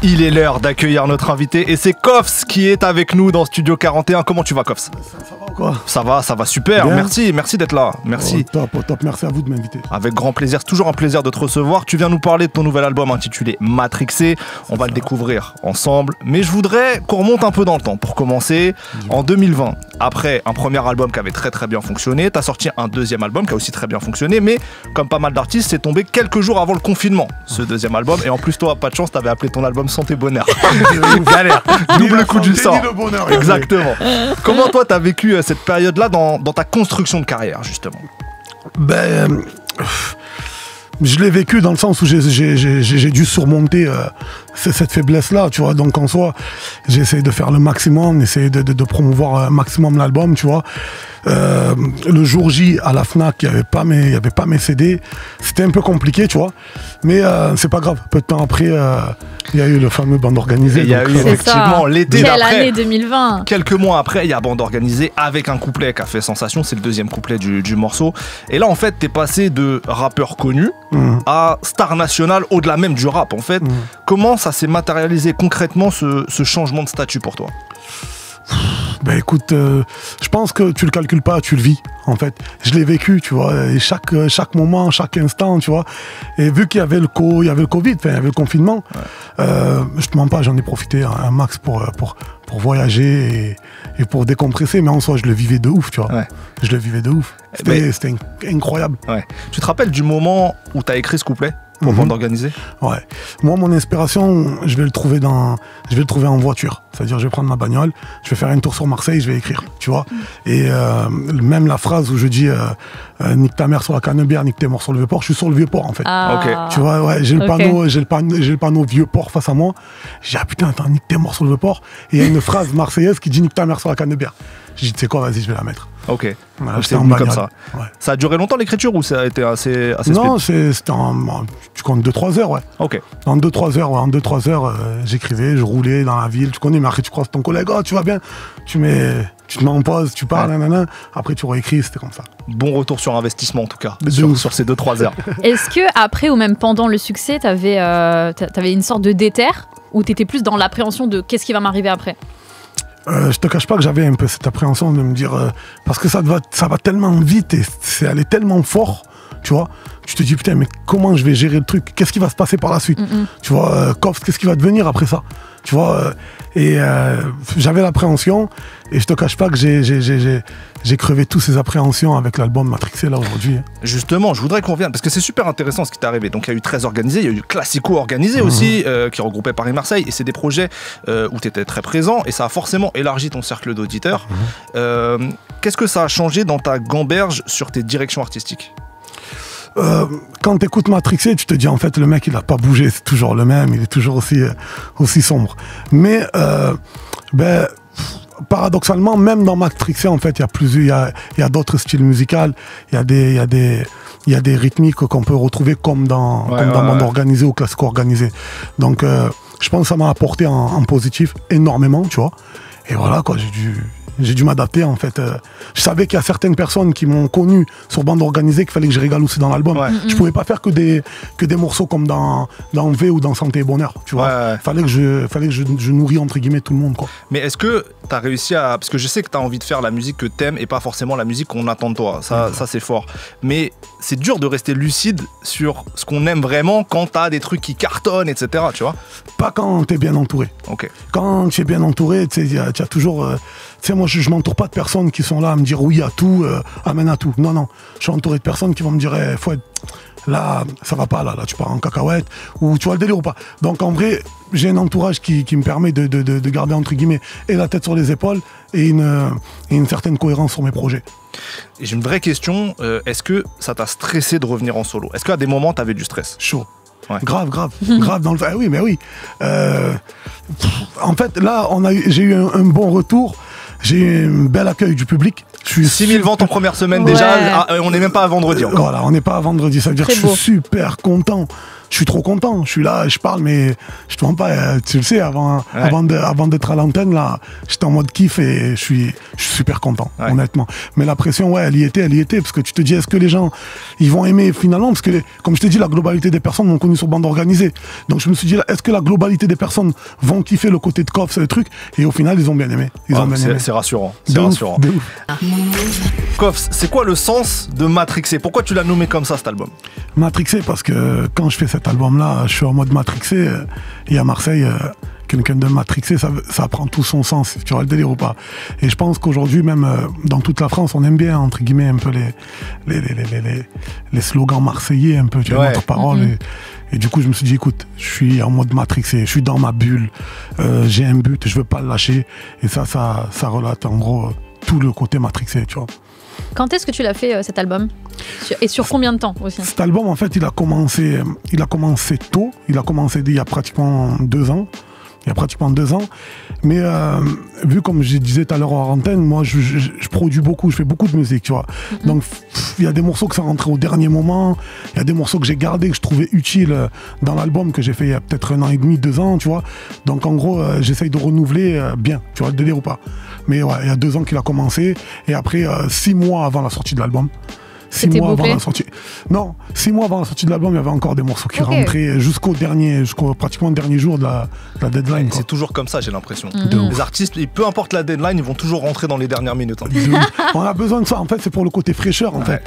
Il est l'heure d'accueillir notre invité et c'est Kofs qui est avec nous dans Studio 41. Comment tu vas, Kofs? Ça va ou quoi? Ça va super. Bien. Merci d'être là. Merci. Au top, merci à vous de m'inviter. Avec grand plaisir, c'est toujours un plaisir de te recevoir. Tu viens nous parler de ton nouvel album intitulé Matrixé. On va le découvrir ensemble. Mais je voudrais qu'on remonte un peu dans le temps. Pour commencer, en 2020, après un premier album qui avait très bien fonctionné, tu as sorti un deuxième album qui a aussi très bien fonctionné. Mais comme pas mal d'artistes, c'est tombé quelques jours avant le confinement, ce deuxième album. Et en plus, toi, pas de chance, t'avais appelé ton album Santé Bonheur. Galère. Double coup du sort. Exactement. Comment toi, t'as vécu cette période-là dans ta construction de carrière, justement? Ben, je l'ai vécu dans le sens où j'ai dû surmonter cette faiblesse-là, tu vois. Donc en soi, j'ai essayé de faire le maximum, essayer de promouvoir un maximum l'album, tu vois. Le jour J à la Fnac, il n'y avait pas mes CD. C'était un peu compliqué, tu vois. Mais c'est pas grave. Peu de temps après, il y a eu le fameux Bande Organisée. Il y a eu effectivement l'été d'après. Quelle année 2020. Quelques mois après, il y a Bande Organisée avec un couplet qui a fait sensation. C'est le deuxième couplet du morceau. Et là, en fait, t'es passé de rappeur connu à star national, au-delà même du rap, en fait. Comment ça s'est matérialisé concrètement, ce changement de statut pour toi? Ben écoute, je pense que tu le calcules pas, tu le vis en fait. Je l'ai vécu, tu vois, et chaque moment, chaque instant, tu vois. Et vu qu'il y avait le Covid, il y avait le confinement, je te mens pas, j'en ai profité un max pour voyager et pour décompresser, mais en soi, je le vivais de ouf, tu vois. Ouais. Je le vivais de ouf. C'était incroyable. Ouais. Tu te rappelles du moment où tu as écrit ce couplet pour Bande Organisée? Ouais. Moi, mon inspiration, je vais le trouver en voiture. C'est-à-dire, je vais prendre ma bagnole, je vais faire un tour sur Marseille, je vais écrire, tu vois. Et même la phrase où je dis nique ta mère sur la Canebière, nique tes morts sur le Vieux-Port, je suis sur le Vieux-Port, en fait. Okay. Tu vois, ouais, j'ai le panneau Vieux-Port face à moi. J'ai dit, ah putain, attends, nique tes morts sur le Vieux-Port. Et il y a une phrase marseillaise qui dit nique ta mère sur la Cannebière. J'ai dit, tu sais quoi, vas-y, je vais la mettre. Ok. Voilà, c'est venu comme ça. Ouais. Ça a duré longtemps l'écriture ou ça a été assez Non, c'était tu comptes 2-3 heures, ouais. Ok. En 2-3 heures, j'écrivais, je roulais dans la ville, tu connais, mais après tu croises ton collègue, oh, tu vas bien, tu te mets en pause, tu parles, nanana, après tu réécris, c'était comme ça. Bon retour sur investissement en tout cas, sur ces 2-3 heures. Est-ce que après ou même pendant le succès, t'avais une sorte de déter ou t'étais plus dans l'appréhension de qu'est-ce qui va m'arriver après? Je te cache pas que j'avais un peu cette appréhension de me dire parce que ça va tellement vite et c'est allé tellement fort, tu vois. Tu te dis putain, mais comment je vais gérer le truc? Qu'est-ce qui va se passer par la suite? Tu vois, Kofs, qu'est-ce qui va devenir après ça? Tu vois, j'avais l'appréhension et je te cache pas que j'ai crevé toutes ces appréhensions avec l'album Matrixé là aujourd'hui. Justement, je voudrais qu'on revienne parce que c'est super intéressant ce qui t'est arrivé. Donc il y a eu 13 organisés, il y a eu Classico organisé aussi qui regroupait Paris-Marseille et c'est des projets où tu étais très présent et ça a forcément élargi ton cercle d'auditeurs. Qu'est-ce que ça a changé dans ta gamberge sur tes directions artistiques? Quand tu écoutes Matrixé, tu te dis en fait le mec il a pas bougé, c'est toujours le même, il est toujours aussi sombre. Mais paradoxalement, même dans Matrixé en fait, il y a d'autres styles musicaux, il y a des rythmiques qu'on peut retrouver comme dans Bande Organisée ou Classico organisé. Donc je pense que ça m'a apporté en positif énormément, tu vois. Et voilà quoi, j'ai dû m'adapter en fait. Je savais qu'il y a certaines personnes qui m'ont connu sur Bande Organisée qu'il fallait que je régale aussi dans l'album. Je pouvais pas faire que des morceaux comme dans V ou dans Santé et Bonheur, tu vois. Fallait que je nourris entre guillemets tout le monde quoi. Mais est-ce que tu as réussi à... Parce que je sais que tu as envie de faire la musique que t'aimes et pas forcément la musique qu'on attend de toi. Ça c'est fort. Mais c'est dur de rester lucide sur ce qu'on aime vraiment quand tu as des trucs qui cartonnent, etc. Tu vois? Pas quand tu es bien entouré. Okay. Quand tu es bien entouré, tu as toujours... tu sais, moi, je m'entoure pas de personnes qui sont là à me dire oui à tout, amène à tout. Non. Je suis entouré de personnes qui vont me dire, faut être... Là, ça va pas, là, tu pars en cacahuète, ou tu vois le délire ou pas. Donc, en vrai, j'ai un entourage qui me permet de garder, entre guillemets, et la tête sur les épaules, et une certaine cohérence sur mes projets. Et j'ai une vraie question, est-ce que ça t'a stressé de revenir en solo? Est-ce qu'à des moments, t'avais du stress? Chaud. Ouais. Grave dans le... Ah oui, mais oui. En fait, là, j'ai eu un bon retour. J'ai eu un bel accueil du public. 6000 ventes en première semaine déjà, on n'est même pas à vendredi encore. Voilà, on n'est pas à vendredi, ça veut dire que je suis super content. je suis trop content. Je suis là, je parle, mais je te mens pas. Tu le sais, avant d'être à l'antenne, là, j'étais en mode kiff et je suis super content, honnêtement. Mais la pression, ouais, elle y était, parce que tu te dis, est-ce que les gens, ils vont aimer finalement? Parce que, comme je t'ai dit, la globalité des personnes m'ont connu sur bande organisée. Donc je me suis dit, est-ce que la globalité des personnes vont kiffer le côté de Koffs, le truc? Et au final, ils ont bien aimé. C'est rassurant. C'est rassurant. Koffs, c'est quoi le sens de Matrixé? Pourquoi tu l'as nommé comme ça, cet album? Matrixé, parce que quand je fais cet album-là, je suis en mode Matrixé. Et à Marseille, quelqu'un de Matrixé, ça prend tout son sens. Tu vois le délire ou pas? Et je pense qu'aujourd'hui, même dans toute la France, on aime bien, entre guillemets, un peu les slogans marseillais, un peu, tu vois, notre parole. Et du coup, je me suis dit, écoute, je suis en mode matrixé, je suis dans ma bulle, j'ai un but, je veux pas le lâcher. Et ça relate en gros tout le côté matrixé, tu vois. Quand est-ce que tu l'as fait, cet album? Et sur combien de temps aussi? Cet album, en fait, il a commencé tôt. Il a commencé il y a pratiquement 2 ans. Mais vu comme je disais tout à l'heure en antenne, moi je produis beaucoup, je fais beaucoup de musique, tu vois. Donc il y a des morceaux que ça rentrait au dernier moment, il y a des morceaux que j'ai gardés, que je trouvais utiles dans l'album que j'ai fait il y a peut-être 1 an et demi, 2 ans, tu vois. Donc en gros, j'essaye de renouveler bien, tu vois le délire ou pas. Mais ouais, il y a 2 ans qu'il a commencé, et après 6 mois avant la sortie de l'album. 6 mois avant la sortie. Non, 6 mois avant la sortie de l'album, il y avait encore des morceaux qui rentraient jusqu'au pratiquement dernier jour de la deadline. C'est toujours comme ça, j'ai l'impression. Les artistes, peu importe la deadline, ils vont toujours rentrer dans les dernières minutes. On a besoin de ça, en fait, c'est pour le côté fraîcheur, en fait.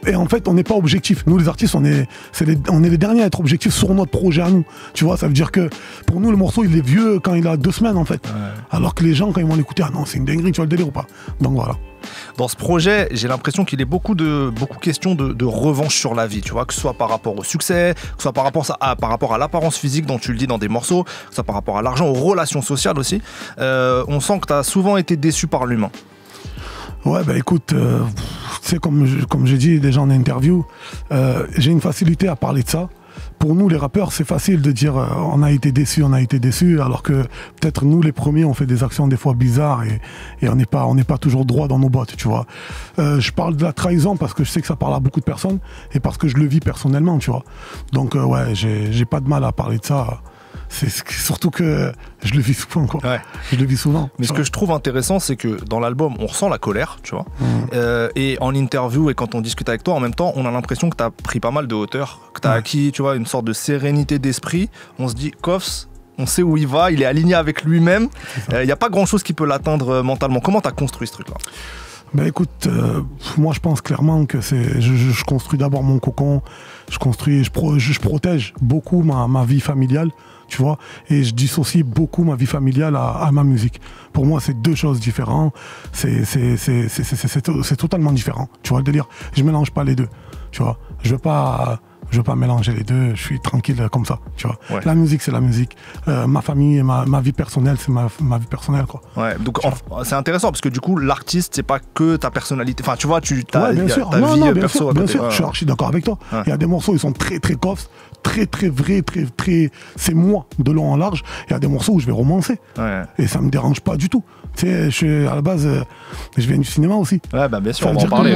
Et en fait, on n'est pas objectif. Nous, les artistes, on est les derniers à être objectifs sur notre projet à nous. Tu vois, ça veut dire que pour nous, le morceau, il est vieux quand il a 2 semaines, en fait. Alors que les gens, quand ils vont l'écouter, ah non, c'est une dinguerie, tu vois le délire ou pas? Donc voilà. Dans ce projet, j'ai l'impression qu'il est beaucoup question de revanche sur la vie, tu vois, que ce soit par rapport au succès, que ce soit par rapport à l'apparence physique dont tu le dis dans des morceaux, que ce soit par rapport à l'argent, aux relations sociales aussi. On sent que tu as souvent été déçu par l'humain. Ouais, bah écoute, tu sais, comme j'ai dit déjà en interview, j'ai une facilité à parler de ça. Pour nous, les rappeurs, c'est facile de dire on a été déçus, alors que peut-être nous, les premiers, on fait des actions des fois bizarres et on n'est pas toujours droit dans nos bottes, tu vois. Je parle de la trahison parce que je sais que ça parle à beaucoup de personnes et parce que je le vis personnellement, tu vois. Donc ouais, j'ai pas de mal à parler de ça. C'est surtout que je le vis souvent, quoi. Ouais. Je le vis souvent. Mais ce que je trouve intéressant, c'est que dans l'album, on ressent la colère, tu vois. Et en interview et quand on discute avec toi, en même temps, on a l'impression que tu as pris pas mal de hauteur, que tu as acquis, tu vois, une sorte de sérénité d'esprit. On se dit, Koffs, on sait où il va, il est aligné avec lui-même. Il n'y a pas grand-chose qui peut l'atteindre mentalement. Comment tu as construit ce truc-là? Ben écoute, moi je pense clairement que je construis d'abord mon cocon, je protège beaucoup ma vie familiale, tu vois, et je dissocie beaucoup ma vie familiale à ma musique. Pour moi, c'est 2 choses différentes, c'est totalement différent, tu vois le délire. Je mélange pas les 2, tu vois. Je veux pas mélanger les 2, je suis tranquille comme ça, tu vois. Ouais. La musique, c'est la musique. Ma famille et ma vie personnelle, c'est ma vie personnelle, quoi. Ouais, donc c'est intéressant parce que du coup, l'artiste, c'est pas que ta personnalité. Enfin, tu vois, ta vie perso. Bien sûr, je suis archi d'accord avec toi. Il y a des morceaux, ils sont très, très Koffs, très, très vrais, très... C'est moi, de long en large. Il y a des morceaux où je vais romancer. Ouais. Et ça me dérange pas du tout. Tu sais, à la base, je viens du cinéma aussi. Ouais, bah bien sûr, on va en parler.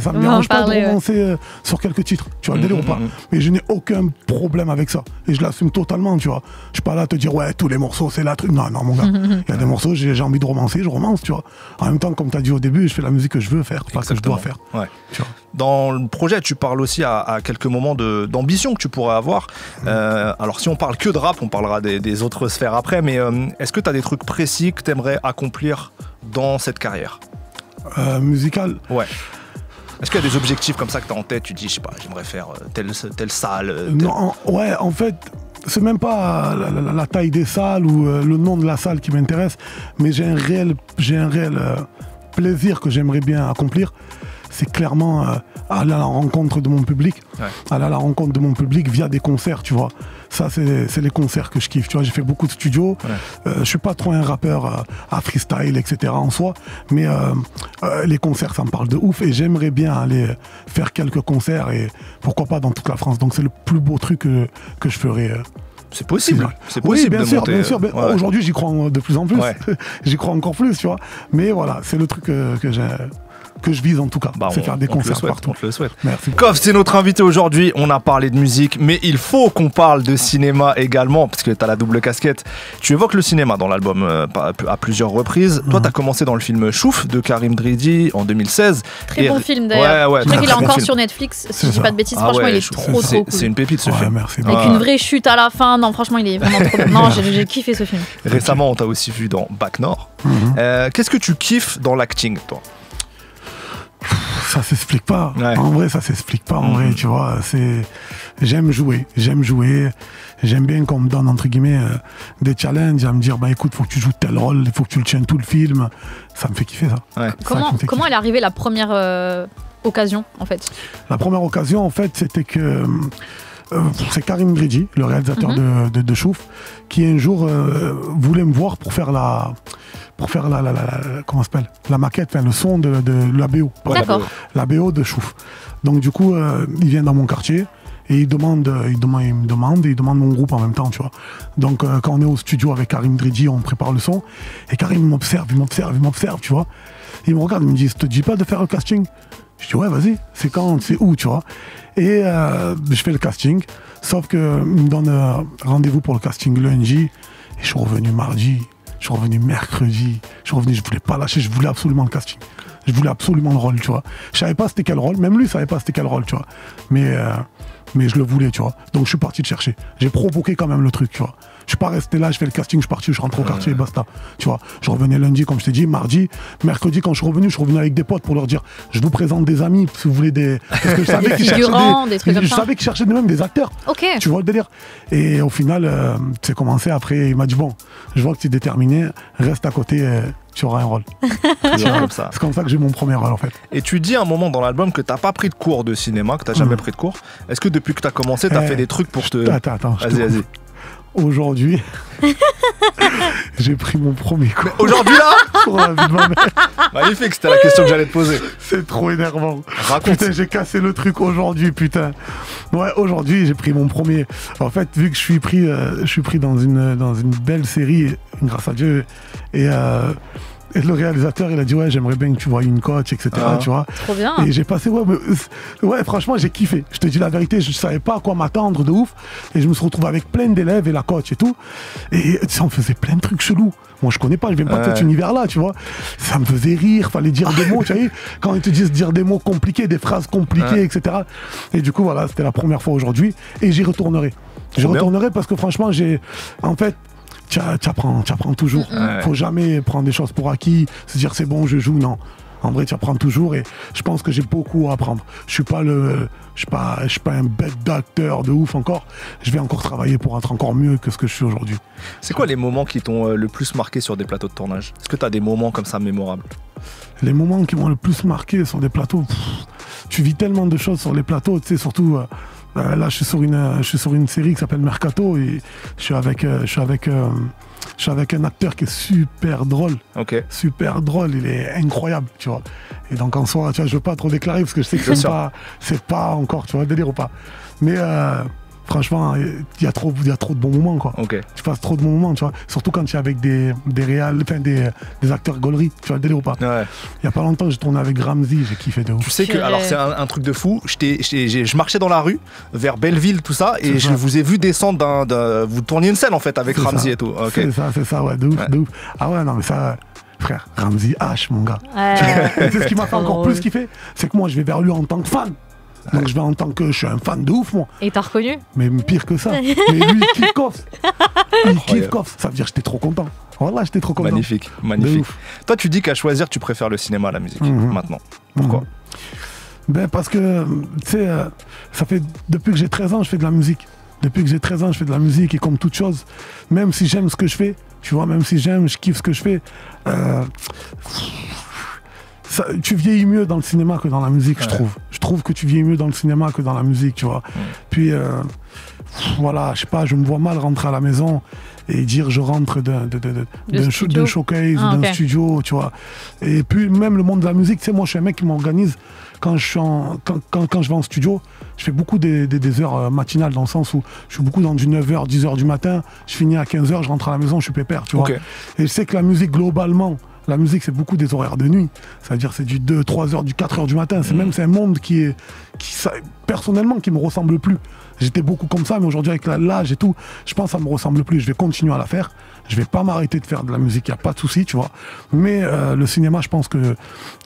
Ça me dérange pas de romancer sur quelques titres. Tu vois le délire ou pas? Mais je n'ai aucun problème avec ça. Et je l'assume totalement, tu vois. Je suis pas là à te dire, ouais, tous les morceaux, c'est la truc. Non, mon gars. Il y a des morceaux, j'ai envie de romancer, je romance, tu vois. En même temps, comme tu as dit au début, je fais la musique que je veux faire, pas que je dois faire. Ouais. Tu vois. Dans le projet, tu parles aussi à quelques moments d'ambition que tu pourrais avoir. Alors, si on parle que de rap, on parlera des autres sphères après, mais est-ce que tu as des trucs précis que tu aimerais accomplir dans cette carrière musicale? Ouais. Est-ce qu'il y a des objectifs comme ça que tu as en tête? Tu dis, je sais pas, j'aimerais faire telle salle Non, ouais, en fait, c'est même pas la taille des salles ou le nom de la salle qui m'intéresse, mais j'ai un réel plaisir que j'aimerais bien accomplir. C'est clairement aller à la rencontre de mon public, aller à la rencontre de mon public via des concerts, tu vois. Ça, c'est les concerts que je kiffe, tu vois. J'ai fait beaucoup de studios. Je suis pas trop un rappeur à freestyle, etc. en soi, mais les concerts, ça me parle de ouf et j'aimerais bien aller faire quelques concerts et pourquoi pas dans toute la France. Donc c'est le plus beau truc que je ferais. C'est possible. C'est possible. Oui, bien sûr. Ouais. Aujourd'hui, j'y crois de plus en plus. J'y crois encore plus, tu vois. Mais voilà, c'est le truc que j'ai. que je vise en tout cas. Bah, c'est faire des concerts partout. On te le souhaite. Merci. Kof, c'est notre invité aujourd'hui. On a parlé de musique, mais il faut qu'on parle de cinéma également, parce que tu as la double casquette. Tu évoques le cinéma dans l'album à plusieurs reprises. Toi, tu as commencé dans le film Chouf de Karim Dridi en 2016. Très bon film d'ailleurs. Ouais, je crois qu'il est bon encore film. sur Netflix, si je dis pas de bêtises. Franchement, il est trop cool. C'est une pépite ce film. Merci. Avec une vraie chute à la fin. Non, franchement, il est vraiment trop bon. Non, j'ai kiffé ce film. Récemment, on t'a aussi vu dans Bac Nord. Qu'est-ce que tu kiffes dans l'acting, toi? Ça s'explique pas. Ouais. En vrai, ça s'explique pas. En vrai, tu vois, j'aime jouer. J'aime bien qu'on me donne, entre guillemets, des challenges à me dire, bah écoute, faut que tu joues tel rôle, il faut que tu le tiennes tout le film. Ça me fait kiffer, ça. Ouais. Comment elle est arrivée la première occasion, en fait? La première occasion, en fait, c'était que c'est Karim Dridi, le réalisateur de Chouf, qui un jour voulait me voir pour faire la comment ça s'appelle, la maquette, le son de la BO. D'accord. La BO de Chouf. Donc du coup, il vient dans mon quartier et il me demande mon groupe en même temps, tu vois. Donc quand on est au studio avec Karim Dridi, on prépare le son et Karim m'observe, tu vois. Il me regarde, il me dit, ça te dit pas de faire le casting? Je dis ouais, vas-y, c'est quand, c'est où, tu vois. Et je fais le casting, sauf qu'il me donne rendez-vous pour le casting lundi et je suis revenu mardi. Je suis revenu mercredi, je voulais pas lâcher, je voulais absolument le casting. Je voulais absolument le rôle, tu vois. Je savais pas c'était quel rôle, même lui savait pas c'était quel rôle, tu vois. Mais je le voulais, tu vois. Donc je suis parti le chercher. J'ai provoqué quand même le truc, tu vois. Je suis pas resté là, je fais le casting, je suis parti, je rentre au quartier et basta. Tu vois. Je revenais lundi, comme je t'ai dit, mardi, mercredi, quand je suis revenu avec des potes pour leur dire, je vous présente des amis, si vous voulez des. Parce que je savais qu'ils cherchaient des trucs comme ça. Je savais qu'ils cherchaient même des acteurs. Ok. Tu vois le délire. Et au final, c'est commencé après, il m'a dit, bon, je vois que tu es déterminé, reste à côté. Tu auras un rôle. C'est comme ça que j'ai mon premier rôle en fait. Et tu dis à un moment dans l'album que t'as pas pris de cours de cinéma, que t'as jamais pris de cours. Est-ce que depuis que t'as commencé, t'as fait des trucs pour te... Attends. Vas-y. Aujourd'hui, j'ai pris mon premier cours. Mais aujourd'hui là pour la vie de ma mère. Magnifique, c'était la question que j'allais te poser. C'est trop énervant. Raconte. Putain, j'ai cassé le truc aujourd'hui, putain. Ouais, aujourd'hui, j'ai pris mon premier. En fait, vu que je suis pris dans une belle série, grâce à Dieu, et le réalisateur, il a dit ouais, j'aimerais bien que tu voies une coach, etc. Tu vois. Trop bien. Et j'ai passé ouais, franchement, j'ai kiffé. Je te dis la vérité, je savais pas à quoi m'attendre de ouf. Et je me suis retrouvé avec plein d'élèves et la coach et tout. Et tu sais, on faisait plein de trucs chelous. Moi, je connais pas, je viens pas de cet univers-là, tu vois. Ça me faisait rire, fallait dire des mots, tu vois. Quand ils te disent dire des mots compliqués, des phrases compliquées, etc. Et du coup, voilà, c'était la première fois aujourd'hui. Et j'y retournerai. J'y retournerai parce que franchement, en fait, tu apprends toujours. Faut jamais prendre des choses pour acquis, se dire c'est bon, je joue, non. En vrai, tu apprends toujours et je pense que j'ai beaucoup à apprendre. Je suis pas un bête d'acteur de ouf encore. Je vais encore travailler pour être encore mieux que ce que je suis aujourd'hui. C'est quoi les moments qui t'ont le plus marqué sur des plateaux de tournage? Est-ce que tu as des moments comme ça mémorables? Les moments qui m'ont le plus marqué sur des plateaux, tu vis tellement de choses sur les plateaux, tu sais, surtout... là, je suis sur une série qui s'appelle Mercato et je suis avec un acteur qui est super drôle. Okay. Super drôle, il est incroyable, tu vois. Et donc en soi, tu vois, je veux pas trop déclarer parce que je sais que c'est pas encore, tu vois, délire ou pas. Mais franchement, il y a trop de bons moments, quoi. Okay. Tu passes trop de bons moments, tu vois. Surtout quand tu es avec des acteurs gauleries, tu vois, délire ou pas. Ouais. Il y a pas longtemps, j'ai tourné avec Ramsey, j'ai kiffé de ouf. Tu sais que, alors c'est un truc de fou, je marchais dans la rue, vers Belleville, tout ça, et je vous ai vu descendre vous tourniez une scène en fait avec Ramsey et tout. Okay. C'est ça, ouais, de ouf. Ah ouais, non mais ça... Frère, Ramsey H, mon gars. C'est ce qui m'a fait encore plus kiffer, c'est que moi, je vais vers lui en tant que fan. Donc je vais en tant que je suis un fan de ouf, moi. Et t'as reconnu? Mais pire que ça. Mais lui, il kiffe Kof. Il kiffe Kof. Ça veut dire que j'étais trop content. Voilà, j'étais trop content. Magnifique. Toi, tu dis qu'à choisir, tu préfères le cinéma à la musique, maintenant. Pourquoi? Ben parce que, tu sais, ça fait depuis que j'ai 13 ans, je fais de la musique. Depuis que j'ai 13 ans, je fais de la musique et comme toute chose, même si j'aime ce que je fais, tu vois, même si je kiffe ce que je fais, tu vieillis mieux dans le cinéma que dans la musique, je trouve. Je trouve que tu vieillis mieux dans le cinéma que dans la musique, tu vois. Puis, voilà, je sais pas, je me vois mal rentrer à la maison et dire je rentre d'un showcase ou d'un studio, tu vois. Et puis, même le monde de la musique, tu sais, moi, je suis un mec qui m'organise. Quand je vais en studio, je fais beaucoup des heures matinales dans le sens où je suis beaucoup dans du 9h, 10h du matin, je finis à 15h, je rentre à la maison, je suis pépère, tu vois. Et je sais que la musique, globalement, La musique, c'est beaucoup des horaires de nuit. C'est-à-dire, c'est du 2, 3 heures, du 4 heures du matin. C'est un monde personnellement, qui me ressemble plus. J'étais beaucoup comme ça, mais aujourd'hui, avec l'âge et tout, je pense que ça me ressemble plus. Je vais continuer à la faire. Je vais pas m'arrêter de faire de la musique, il n'y a pas de souci, tu vois. Mais le cinéma, je pense que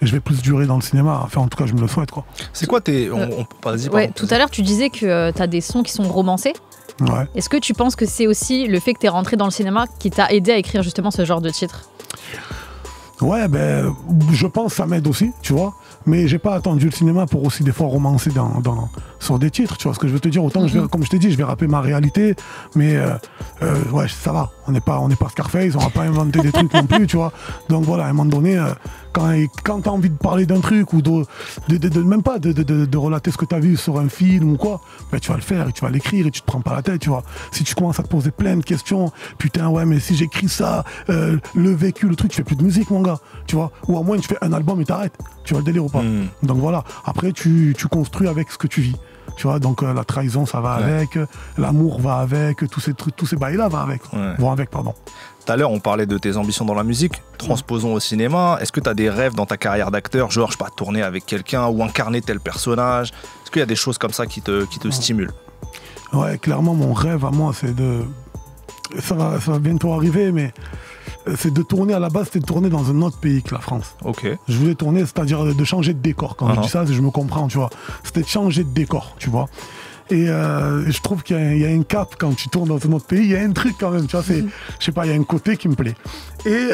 je vais plus durer dans le cinéma. Enfin, en tout cas, je me le souhaite, quoi. C'est quoi tout à l'heure, tu disais que tu as des sons qui sont romancés. Ouais. Est-ce que tu penses que c'est aussi le fait que tu es rentré dans le cinéma qui t'a aidé à écrire justement ce genre de titre? Ouais, ben, je pense que ça m'aide aussi, tu vois. Mais j'ai pas attendu le cinéma pour aussi des fois romancer sur des titres, tu vois ce que je veux te dire. Autant, comme je t'ai dit, je vais rapper ma réalité, mais ouais, ça va. On n'est pas Scarface, on va pas inventer des trucs non plus, tu vois. Donc voilà, à un moment donné, quand t'as envie de parler d'un truc ou même pas de relater ce que t'as vu sur un film ou quoi, ben, tu vas le faire et tu vas l'écrire et tu te prends pas la tête, tu vois. Si tu commences à te poser plein de questions, putain, ouais, mais si j'écris ça, le vécu, le truc, tu fais plus de musique, mon gars, tu vois. Ou à moins, tu fais un album et t'arrêtes. Tu vois le délire ou pas? Donc voilà, après, tu construis avec ce que tu vis. Tu vois, donc la trahison, ça va avec, l'amour va avec, tous ces trucs, tous ces bails-là vont avec, pardon. Tout à l'heure, on parlait de tes ambitions dans la musique. Transposons au cinéma. Est-ce que tu as des rêves dans ta carrière d'acteur, genre, je sais pas, tourner avec quelqu'un ou incarner tel personnage? Est-ce qu'il y a des choses comme ça qui te stimulent? Ouais, clairement, mon rêve à moi, c'est de... Ça va bientôt arriver, mais c'est de tourner, à la base, c'était de tourner dans un autre pays que la France. Ok. Je voulais tourner, c'est-à-dire de changer de décor. Quand je dis ça, je me comprends, tu vois. C'était de changer de décor, tu vois. Et je trouve qu'il y a un cap quand tu tournes dans un autre pays, il y a un truc quand même, tu vois, je sais pas, il y a un côté qui me plaît. Et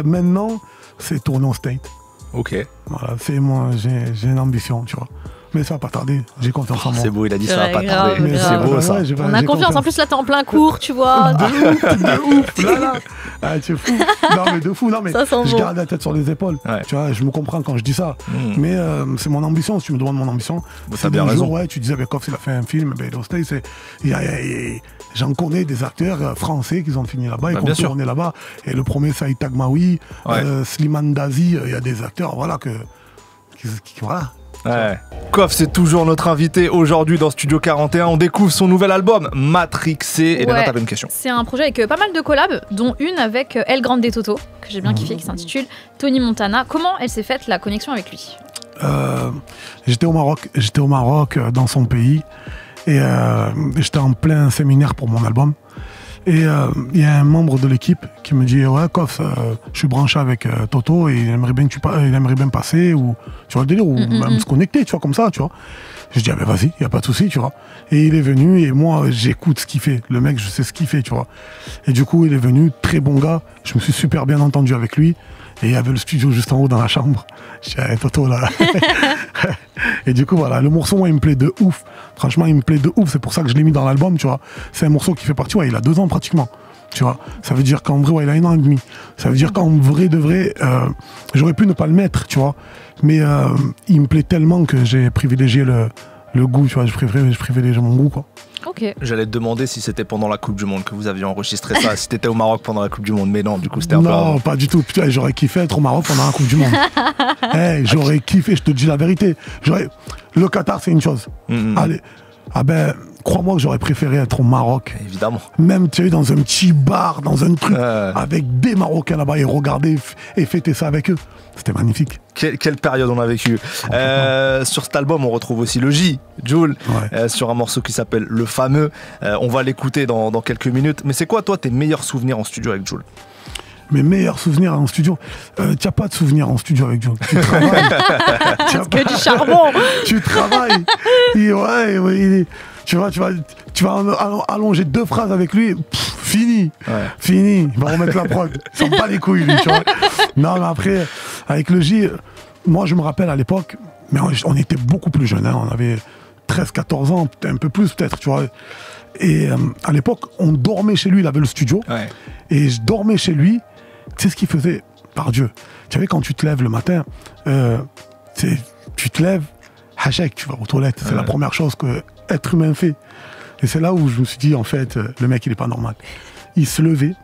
maintenant, c'est tourner en state. Ok. Voilà, moi, j'ai une ambition, tu vois. Mais ça va pas tarder, j'ai confiance en moi. C'est beau, il a dit ça va pas grave, tarder. C'est beau ça. Ouais, on a confiance, en plus là t'es en plein cours, tu vois. De ouf, là. Ah, tu es fou. Non mais de fou, non mais je garde la tête sur les épaules. Ouais. Tu vois, je me comprends quand je dis ça. Mais c'est mon ambition, si tu me demandes mon ambition. T'as bien raison. Ouais, tu disais, Koff, il a fait un film, j'en connais des acteurs français qui ont fini là-bas et qui ont tourné là-bas. Et le premier, Saïd Tagmaoui, Slimane Dazi, il y a des acteurs, voilà, voilà. Ouais. Koff, c'est toujours notre invité aujourd'hui dans Studio 41. On découvre son nouvel album, Matrixé. Et Léna, t'avais une question. C'est un projet avec pas mal de collabs, dont une avec El Grande Toto, que j'ai bien kiffé, qui s'intitule Tony Montana. Comment elle s'est faite la connexion avec lui? J'étais au Maroc, dans son pays. Et j'étais en plein séminaire pour mon album. Et il y a un membre de l'équipe qui me dit, ouais, Koff, je suis branché avec Toto et il aimerait bien passer, ou tu vois le délire, ou même se connecter, tu vois, comme ça, tu vois. Je dis, ah ben vas-y, il n'y a pas de souci, tu vois. Et il est venu et moi, j'écoute ce qu'il fait. Le mec, je sais ce qu'il fait, tu vois. Et du coup, il est venu, très bon gars. Je me suis super bien entendu avec lui. Et il y avait le studio juste en haut dans la chambre. Je dis, hey, Toto, là. Et du coup, voilà, le morceau, moi, il me plaît de ouf. Franchement, il me plaît de ouf. C'est pour ça que je l'ai mis dans l'album, tu vois. C'est un morceau qui fait partie, il a 2 ans pratiquement. Tu vois, ça veut dire qu'en vrai, il a 1 an et demi. Ça veut dire qu'en vrai de vrai, j'aurais pu ne pas le mettre, tu vois. Mais il me plaît tellement que j'ai privilégié le goût, tu vois. Je privilégie mon goût, quoi. Okay. J'allais te demander si c'était pendant la Coupe du Monde que vous aviez enregistré ça, si t'étais au Maroc pendant la Coupe du Monde, mais non, du coup c'était un peu avant. Non, pas du tout. Putain, j'aurais kiffé être au Maroc pendant la Coupe du Monde. J'aurais kiffé, je te dis la vérité. Le Qatar, c'est une chose. Allez, ah ben, crois-moi que j'aurais préféré être au Maroc. Évidemment. Même, tu sais, dans un petit bar, dans un truc, avec des Marocains là-bas et regarder et fêter ça avec eux. C'était magnifique. Quelle période on a vécu. Sur cet album, on retrouve aussi le J, Jul, sur un morceau qui s'appelle Le Fameux. On va l'écouter dans quelques minutes. Mais c'est quoi, toi, tes meilleurs souvenirs en studio avec Jul? Mes meilleurs souvenirs en studio, tu n'as pas de souvenirs en studio avec Jul. Tu travailles. Que du charbon. Tu travailles. Tu vas allonger 2 phrases avec lui, fini. Fini. Il va remettre la prod. Il s'en bat les couilles, lui, tu vois. Non, mais après, avec le J, moi, je me rappelle à l'époque, mais on était beaucoup plus jeunes. On avait 13-14 ans, un peu plus peut-être, tu vois. Et à l'époque, on dormait chez lui. Il avait le studio. Et je dormais chez lui. Tu sais ce qu'il faisait? Par Dieu. Tu savais, quand tu te lèves le matin, tu te lèves, hachek, tu vas aux toilettes. C'est la première chose que être humain fait. Et c'est là où je me suis dit, en fait, le mec, il est pas normal. Il se levait,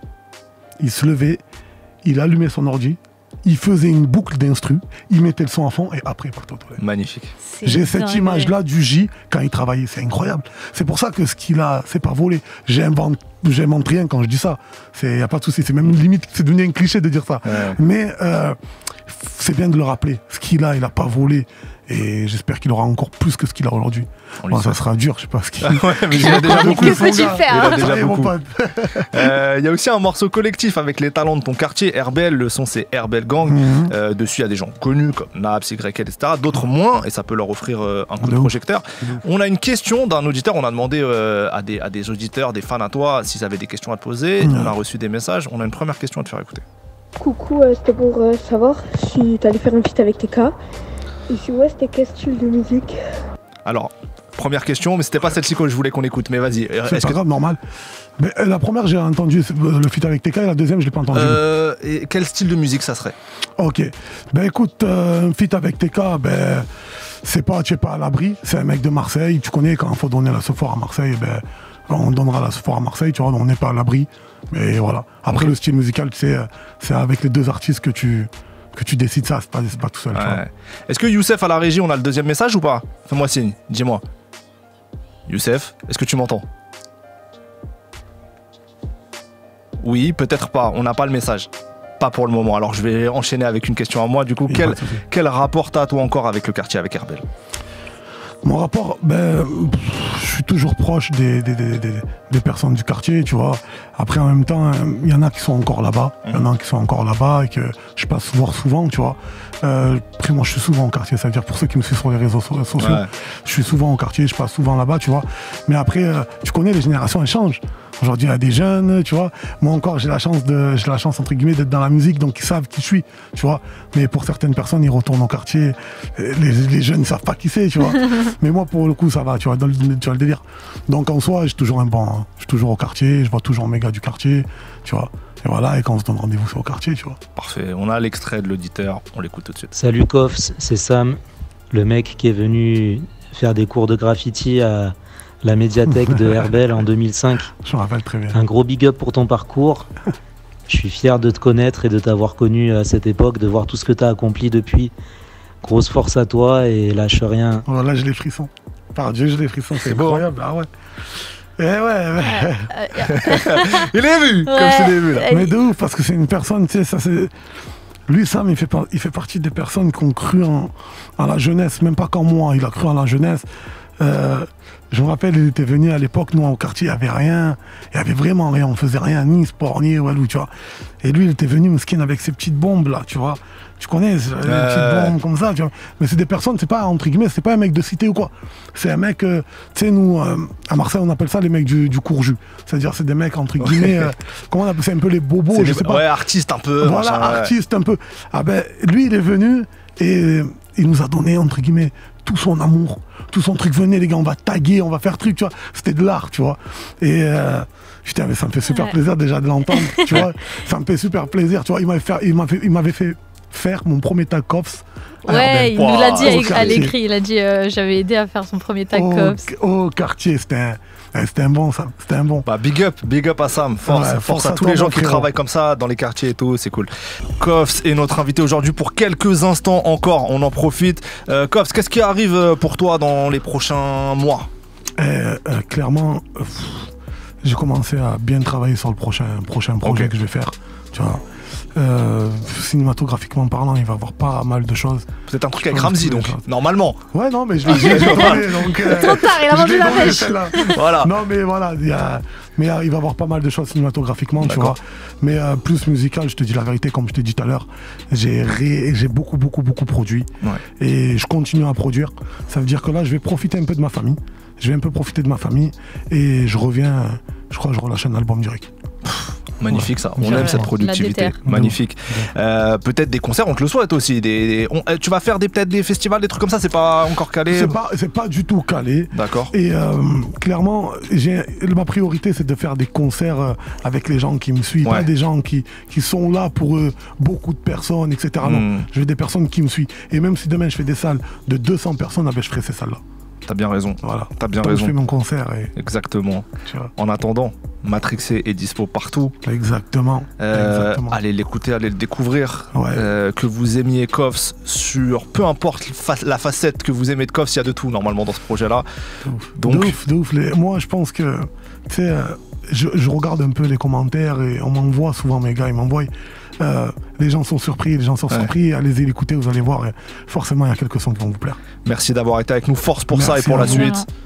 il allumait son ordi, il faisait une boucle d'instru, il mettait le son à fond et après il partait aux toilettes. Magnifique. J'ai cette image-là du J quand il travaillait, c'est incroyable. C'est pour ça que ce qu'il a, c'est pas volé. J'invente j'invente rien quand je dis ça. Il n'y a pas de souci. C'est même limite, c'est devenu un cliché de dire ça. Ouais. Mais c'est bien de le rappeler. Ce qu'il a, il n'a pas volé. Et j'espère qu'il aura encore plus que ce qu'il a aujourd'hui. Bon, ça sera dur, je sais pas ce qu'il a. Ouais, mais il a déjà beaucoup. Qu'est-ce que tu fais, il a déjà beaucoup. Il y a aussi un morceau collectif avec les talents de ton quartier, RBL. Le son, c'est RBL Gang. Dessus, il y a des gens connus comme Naps, YL, etc. D'autres moins, et ça peut leur offrir un coup de projecteur. On a une question d'un auditeur. On a demandé à des auditeurs, des fans à toi, s'ils avaient des questions à te poser. On a reçu des messages. On a une première question à te faire écouter. Coucou, c'était pour savoir si tu allais faire un feat avec TK. Et si ouais, c'était quel style de musique? Alors, première question, mais c'était pas celle-ci que je voulais qu'on écoute, mais vas-y. C'est pas grave, normal. Mais la première, j'ai entendu le feat avec TK, et la deuxième, je l'ai pas entendu. Et quel style de musique ça serait? Ok. Ben écoute, un feat avec TK, ben c'est pas, tu es pas à l'abri, c'est un mec de Marseille. Tu connais, quand il faut donner la Sephora à Marseille, ben on donnera la Sephora à Marseille, tu vois, on n'est pas à l'abri. Mais voilà. Après, le style musical, tu sais, c'est avec les deux artistes que tu décides ça, c'est pas tout seul. Ouais. Est-ce que Youssef à la régie, on a le deuxième message ou pas? Fais-moi signe, dis-moi. Youssef, est-ce que tu m'entends? Oui, peut-être pas, on n'a pas le message. Pas pour le moment, alors je vais enchaîner avec une question à moi. Du coup, quel rapport t'as toi encore avec le quartier, avec RBL? Mon rapport, ben, je suis toujours proche des personnes du quartier, tu vois. Après, en même temps, il y en a qui sont encore là-bas. Il y en a qui sont encore là-bas et que je passe voir souvent, tu vois. Après, moi, je suis souvent au quartier. Ça veut dire, pour ceux qui me suivent sur les réseaux sociaux, je suis souvent au quartier, je passe souvent là-bas, tu vois. Mais après, tu connais, les générations, elles changent. Aujourd'hui, il y a des jeunes, tu vois. Moi encore, j'ai la chance entre guillemets d'être dans la musique, donc ils savent qui je suis, tu vois. Mais pour certaines personnes, ils retournent au quartier. Les jeunes ne savent pas qui c'est, tu vois. Mais moi, pour le coup, ça va, tu vois, tu vois le délire. Donc en soi, je suis toujours je suis toujours au quartier, je vois toujours mes gars du quartier, tu vois. Et voilà, et quand on se donne rendez-vous, c'est au quartier, tu vois. Parfait. On a l'extrait de l'auditeur, on l'écoute tout de suite. Salut Kofs, c'est Sam, le mec qui est venu faire des cours de graffiti à la médiathèque de RBL en 2005. Je me rappelle très bien. Un gros big up pour ton parcours. Je suis fier de te connaître et de t'avoir connu à cette époque, de voir tout ce que tu as accompli depuis. Grosse force à toi et lâche rien. Oh là, j'ai les frissons. Par Dieu, j'ai les frissons, c'est incroyable. Ah ouais. Eh ouais. Il est vu, comme je l'ai vu là. Mais de ouf, parce que c'est une personne, tu sais, ça c'est... Lui, Sam, il fait partie des personnes qui ont cru en la jeunesse, même pas qu'en moi, il a cru en la jeunesse. Je me rappelle, il était venu à l'époque, nous, au quartier, il n'y avait rien. Il n'y avait vraiment rien, on faisait rien, ni sport, ni walou, tu vois. Et lui, il était venu, mesquin, avec ses petites bombes, là, tu vois. Tu connais, les petites bombes comme ça, tu vois. Mais c'est des personnes, c'est pas, entre guillemets, c'est pas un mec de cité ou quoi. C'est un mec, tu sais, nous, à Marseille, on appelle ça les mecs du courju. C'est-à-dire, c'est des mecs, entre guillemets, comment on appelle ça, un peu les bobos, je sais pas. Ouais, artistes un peu. Voilà, artistes un peu. Ah ben, lui, il est venu et il nous a donné, entre guillemets, tout son amour, tout son truc. Venez les gars, on va taguer, on va faire truc, tu vois. C'était de l'art, tu vois. Et putain, mais ça me fait super plaisir déjà de l'entendre, tu vois. Ça me fait super plaisir, tu vois. Il m'avait fait faire mon premier tag Cops. Ouais, il nous l'a dit à l'écrit. Il a dit j'avais aidé à faire son premier tag Cops. Au quartier, c'était un bon, ça. C'était un bon. Bah, big up à Sam. Force à tous les gens qui travaillent comme ça dans les quartiers et tout. C'est cool. Cops est notre invité aujourd'hui pour quelques instants encore. On en profite. Cops, qu'est-ce qui arrive pour toi dans les prochains mois? Clairement, j'ai commencé à bien travailler sur le prochain projet que je vais faire. Tu vois. Cinématographiquement parlant, il va y avoir pas mal de choses. C'est un truc avec Ramzy, donc, normalement. Ouais, non, mais je l'ai dit. Trop tard, il a vendu la pêche. Voilà. Non, mais voilà, il va y avoir pas mal de choses cinématographiquement, tu vois. Mais plus musical, je te dis la vérité, comme je t'ai dit tout à l'heure, j'ai beaucoup produit. Ouais. Et je continue à produire. Ça veut dire que là, je vais profiter un peu de ma famille. Et je reviens, je crois que je relâche un album direct. Magnifique ça, on aime cette productivité, magnifique. Peut-être des concerts, on te le souhaite aussi. Tu vas faire peut-être des festivals, des trucs comme ça, c'est pas encore calé? C'est pas du tout calé. D'accord. Et clairement, ma priorité c'est de faire des concerts avec les gens qui me suivent, pas des gens qui sont là pour beaucoup de personnes, etc. Non, je veux des personnes qui me suivent. Et même si demain je fais des salles de 200 personnes, je ferai ces salles-là. T'as bien raison. Voilà. T'as bien raison. Je fais mon concert. Exactement. En attendant, Matrixé est dispo partout. Exactement. Allez l'écouter, allez le découvrir. Ouais. Que vous aimiez Coffs sur peu importe la facette que vous aimez de Coffs, il y a de tout normalement dans ce projet-là. De ouf. Moi, je pense que, tu sais, je regarde un peu les commentaires et on m'envoie souvent, mes gars, ils m'envoient. Les gens sont surpris, allez-y l'écouter, vous allez voir, forcément il y a quelques sons qui vont vous plaire. Merci d'avoir été avec nous, force pour Merci ça et pour à la vous. suite.